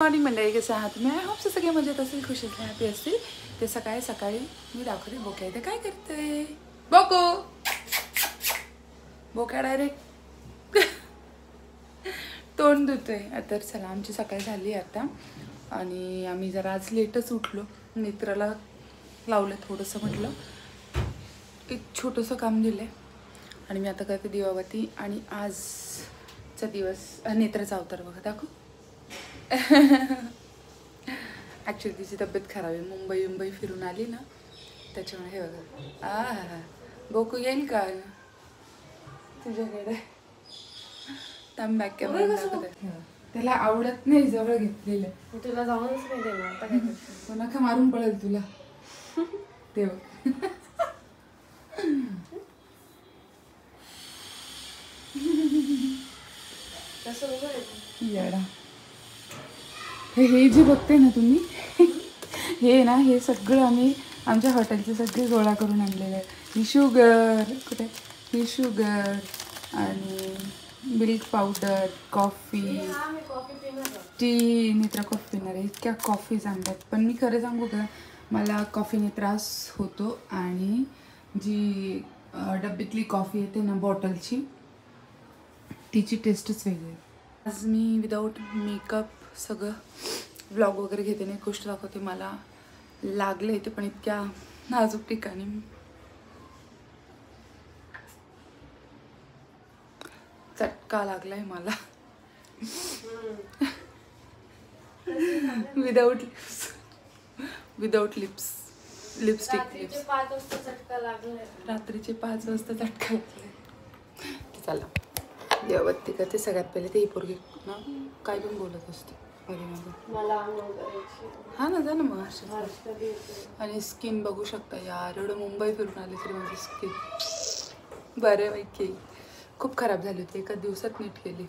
Morning मंडळी, कसे आहात तुम्ही? आय होप सगळे मजेत असतील, खुश असतील, हॅपी असतील. ते सकाळी सकाळी मी दाखवते बोक्या इथे काय करते. बोको बोक्या डायरेक्ट तोंड धुतोय. तर चला, आमची सकाळ झाली आता आणि आम्ही जरा आज लेटच उठलो. नेत्राला लावलं थोडंसं, म्हटलं एक छोटंसं काम दिलं आहे आणि मी आता करते दिवाबत्ती. आणि आजचा दिवस नेत्राचा अवतार बघा, दाखवू. ॲक्च्युली तिची तब्येत खराब आहे, मुंबई फिरून आली ना, त्याच्यामुळे. हे बघा, हा बोकू येईल का तुझ्याकडे? बॅक कॅमेरा दाखवते. त्याला आवडत नाही जवळ घेतलेलं. तुला जाऊनच नाही देणार आता. काय करते? नका मारून पडेल तुला. ते बघ. कसं येडा. हे जे बघते ना तुम्ही, हे ना, हे सगळं आम्ही आमच्या हॉटेलचे सगळे गोळा करून आणलेलं आहे. ही शुगर कुठे, ही शुगर आणि milk powder, coffee, T. Netra coffee पिणार आहे. इतक्या कॉफीज आणल्यात, पण मी खरं सांगू का, मला कॉफीने त्रास होतो. आणि जी डब्यातली कॉफी येते ना, बॉटलची, तिची टेस्टच वेगळी आहे. आज मी विदाऊट मेकअप सगळं व्लॉग वगैरे घेते, नाही गोष्ट दाखवते. मला लागलं इथे, पण इतक्या नाजूक ठिकाणी. चटका लागलाय मला. Without lipstick. रात्रीचे 5 वाजता चटका लागलाय. चला, देवबत्ती करते. सगळ्यात पहिले ते ही पोरगी ना काय पण बोलत असते हा ना, जा ना मग. आणि स्किन बघू शकता यार, एवढं मुंबई फिरून आले तरी माझी स्किन बऱ्यापैकी खूप खराब झाली होती. एका दिवसात नीट केली.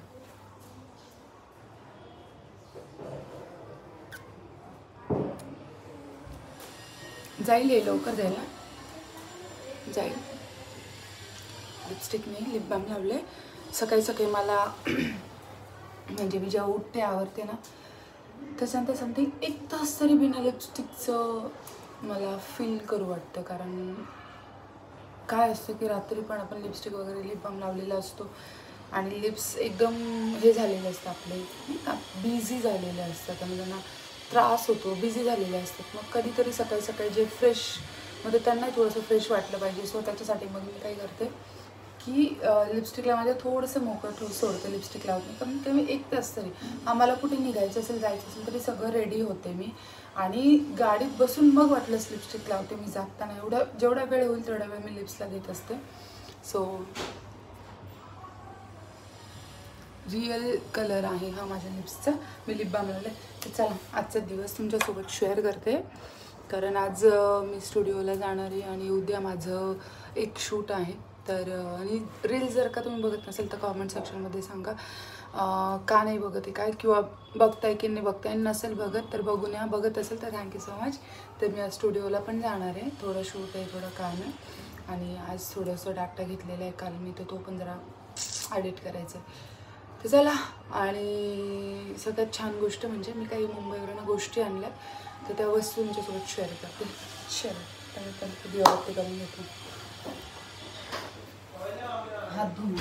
जाईल हे लवकर, जायला जाईल. लिपस्टिक नाही, लिप बाम लावले. सकाळी सकाळी मला म्हणजे मी जेव्हा उठते, आवरते ना, त्याच्यानंतर समथिंग 1 तास तरी बिना लिपस्टिकचं मला फील करू वाटतं. कारण काय असतं की रात्री पण आपण लिपस्टिक वगैरे, लिप बाम लावलेला असतो आणि लिप्स एकदम हे झालेले असतात, आपले नाही का, बिझी झालेले असतात आणि त्यांना त्रास होतो, बिझी झालेले असतात. मग कधीतरी सकाळी सकाळी जे फ्रेश, म्हणजे त्यांनाही थोडंसं फ्रेश वाटलं पाहिजे. सो त्याच्यासाठी मग मी काय करते की लिपस्टिकला माझ्या थोडंसं मोकळं सोडते, लिपस्टिक लावते. कमी कमी 1 तास तरी. आम्हाला कुठे निघायचं असेल, जायचं असेल तरी सगळं रेडी होते मी आणि गाडीत बसून मग वाटलंच लिपस्टिक लावते मी जाताना. जेवढा वेळ होईल तेवढा वेळ मी लिप्सला देत असते. सो रिअल कलर आहे हा माझ्या लिप्सचा. मी लिप बाम लावला. तर चला, आजचा दिवस तुमच्यासोबत शेअर करते. कारण आज मी स्टुडिओला जाणार आहे आणि उद्या माझं एक शूट आहे. तर आणि रील जर का तुम्ही बघत नसेल तर कॉमेंट सेक्शनमध्ये सांगा का नाही बघत आहे काय, किंवा बघताय की नाही बघताय. नसेल बघत तर बघून या, बघत असेल तर थँक्यू सो मच. तर मी आज स्टुडिओला पण जाणार आहे. थोडं शूट आहे, थोडं काम आहे आणि आज थोडंसं डाटा घेतलेलं आहे काल मी, तर तो पण जरा एडिट करायचा आहे. तर चला, आणि सगळ्यात छान गोष्ट म्हणजे मी काही मुंबईवरून गोष्टी आणल्यात, तर त्या वस्तू तुमच्यासोबत शेअर करते. त्यामुळे पण दिवाबत्ती करून घेतो. हात धुवून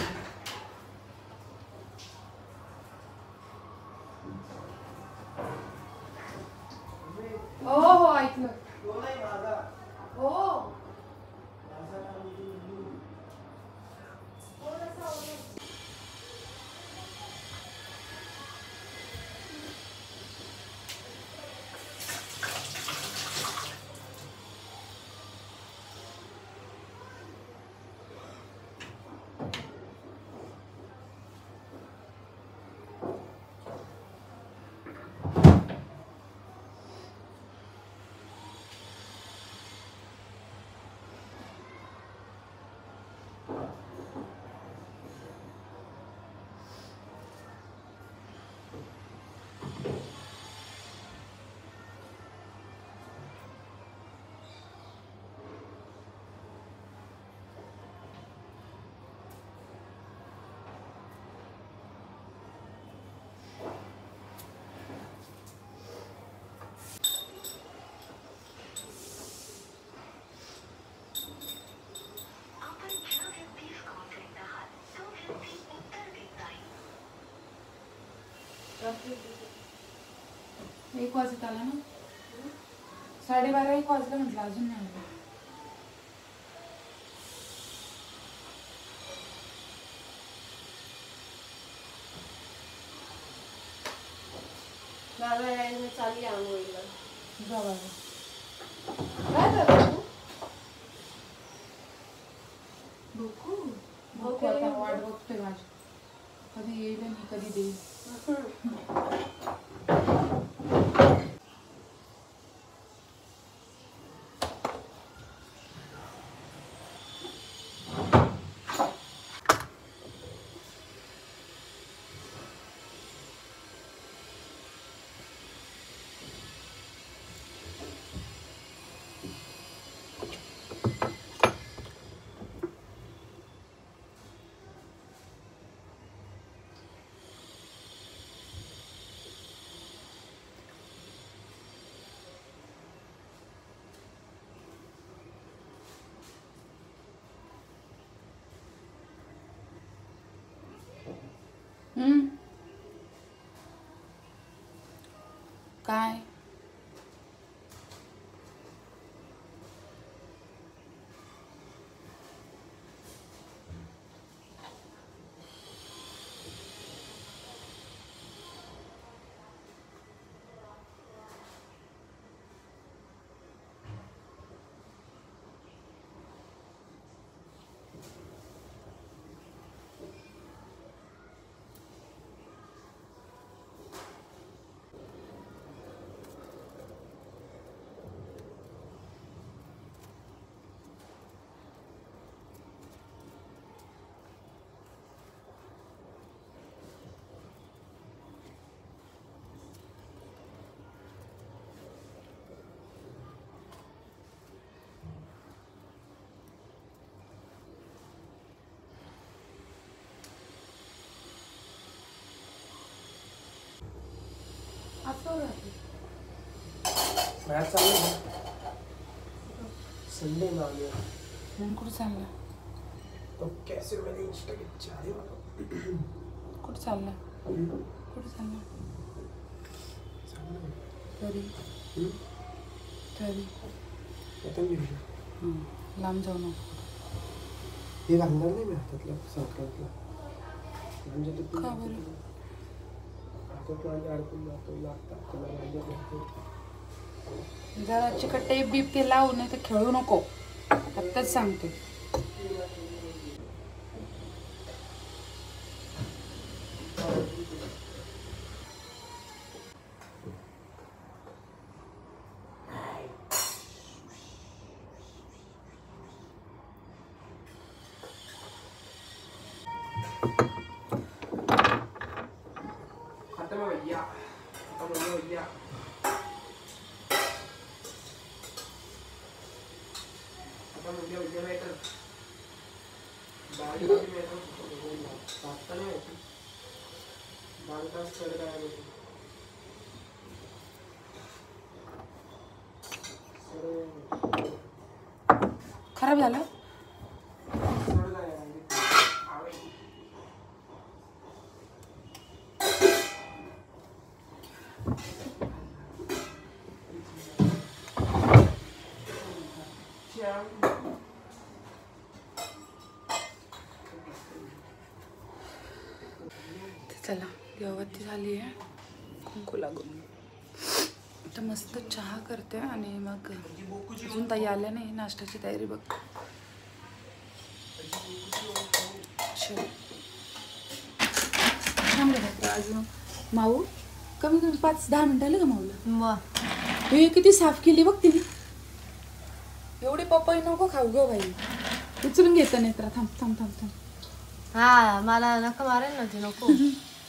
हो ऐकलं हो. 1 वाजत आला ना. 12:30 1 वाजलं म्हटलं, अजून नाही आलं. दादा यायला चालली आंघोळीला. जा बाबा. काय करतो तू? भूक आता वाट बघतोय माझी. कधी येईल आणि कधी देईल. काय असं राहते. मॅच चालू आहे. संडे ना आली. मग कुठं चालला? तो कैसे मैंने इंस्टाग्राम चाहे कुठं चालला? कुठं चालला? तरी तरी आता मी लांब जाऊ नको. हे घालणार नाही मी हातातल्या संक्रांतला. म्हणजे का बरं? अडकून जातो लागतात तुला माझ्या. जरा चिकट टेप बीप ते लावू, नाही तर खेळू नको. आत्ताच सांगते. खराब झालं? चला दिवाबत्ती झाली आहे, कुंकू लागून. आता मस्त चहा करते आणि मग अजून ताई आल्या नाही, नाश्त्याची तयारी बघ. थांब रे अजून माऊ, कमी कमी 5-10 मिनिटं आले का माऊला? मग हे किती साफ केली बघ तिने. एवढी पपई नको खाऊ ग बाई, उचलून घेतं नाही तर. थांब थांब थांब थांब. हा मला नका मारेल ना ती. नको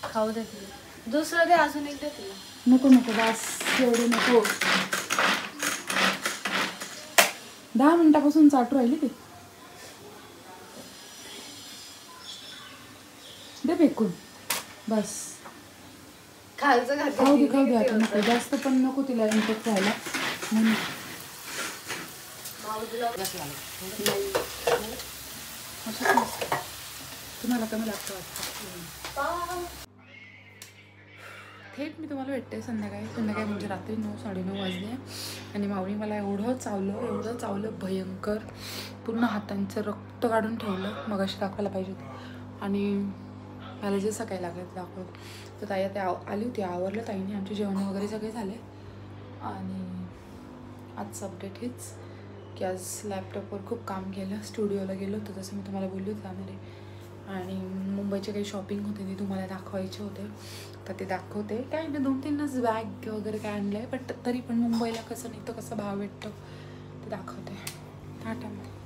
खाऊ दे तिला. दुसरं दे, अजून एक दे तिला. नको नको बस, एवढे नको. 10 मिनिटापासून चाटू राहिली ते. दे फेकून बस. खालचं खाऊ दे आता, नको जास्त पण नको तिला इन्फेक्ट व्हायला म्हणून. तुम्हाला कमी लागतं वाटतं. थेट मी तुम्हाला भेटते संध्याकाळी म्हणजे रात्री 9-9:30 वाजले. आणि माऊली मला एवढं चावलं भयंकर, पूर्ण हातांचं रक्त काढून ठेवलं. मग अशी दाखवायला पाहिजे होतं. आणि मला जे सकाळी लागलं ते दाखवलं. तर ताई त्या आली होती, आवरलं ताईने, आमचे जेवण वगैरे सगळे झाले. आणि आजचं अपडेट हेच की आज लॅपटॉपवर खूप काम केलं, स्टुडिओला गेलो होतो जसं मी तुम्हाला बोलली होती त्यामध्ये. आणि मुंबईचे काही शॉपिंग होते ते तुम्हाला दाखवायचे होते, तर ते दाखवते. काय नाही 2-3च बॅग वगैरे काय आणलं आहे, बट तरी पण मुंबईला कसं निघतं, कसं भाव भेटतं ते दाखवते. टाटामध्ये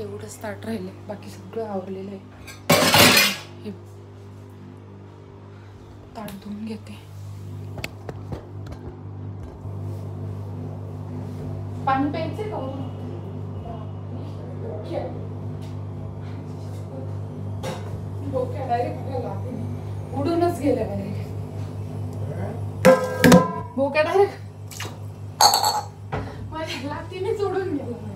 एवढंच ताट राहिले, बाकी सगळं आवरलेलं आहे. हे ताट धुवून घेते. पाणी प्यायचे का? डोक्या डायरेक्ट उडूनच गेले पाहिजे. डोक्या डायरेक्ट माझ्या लातीनेच उडून गेलं.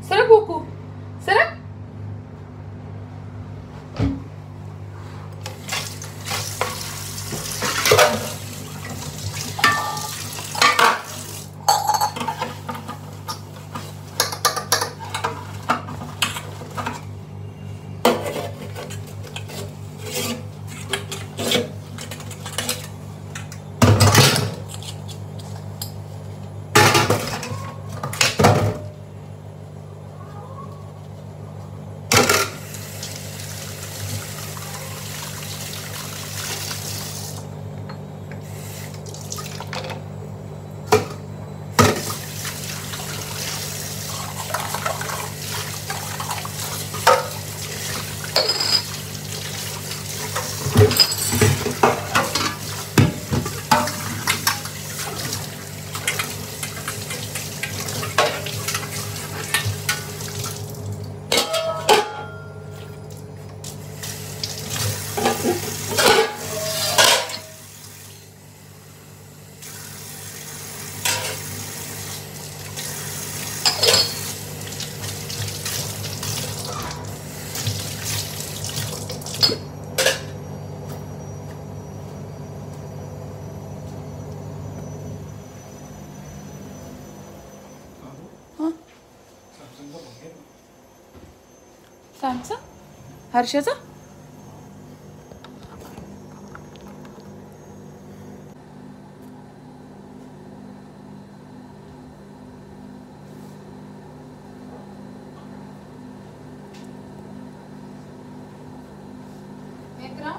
सरक बोकू सरक. सॅमचा हर्षाचा मित्रा